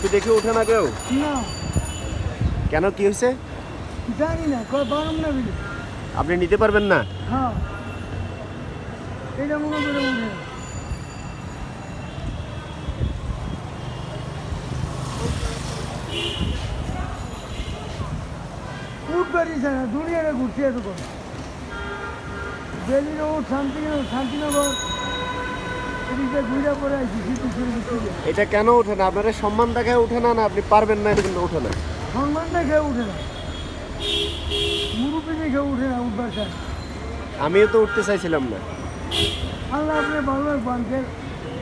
একটু দেখে ওঠে না কেউ? না কেন, কি হয়েছে? জানি না, কয় বারম না বিলে। আপনি নিতে পারবেন না? হ্যাঁ, এটা মনে করে উঠে। উঠবারই না, দুনিয়াটা ঘুরছে এতক্ষণ। বেলি রোড, শান্তিনগর এদিকে ঘুরে পরে আইসি সিদ্ধেশ্বরী ঘুরতে। এটা কেন ওঠে না? আপনারা সম্মান দেখায় ওঠে না, না আপনি পারবেন না এটা ওঠে না? সম্মান দেখে উঠে না, মুরুব্বি দেখে উঠে না উঠবার চায়। আমিও তো উঠতে চাইছিলাম না। আল্লাহ আপনি ভালো রাখবো আঙ্কেল।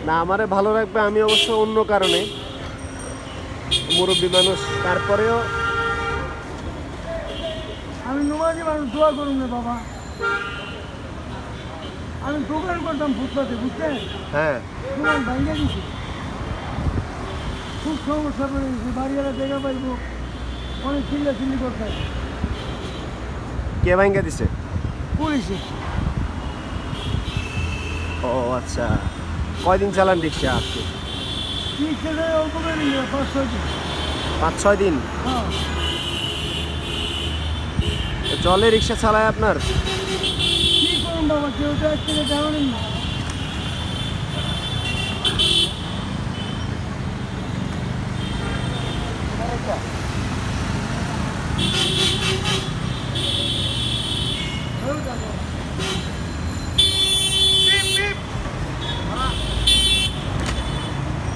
না, আমারে ভালো রাখবে, আমি অবশ্য অন্য কারণে মুরব্বী মানুষ, তারপরেও আমি নমাজি মানুষ, দোয়া করুন না বাবা। আমি দোকান করতাম ফুটপাতে, বুঝছেন? হ্যাঁ। দোকান ভাঙিয়ে দিছি, খুব সমস্যা পড়ে গেছি। বাড়িওয়ালা জায়গা পাইব, অনেক চিল্লি করতে হয়। কে ভাঙ্গা দিছে? পুলিশে। ও আচ্ছা, কয়দিন চালান রিক্সা আপনি? রিক্সা যায় অল্প করে নিয়ে 5-6 দিন। 5-6 দিন হ্যাঁ, চলে রিক্সা চালায় আপনার? কী করুন বাবা, কেউ তো এক থেকে জানেন না।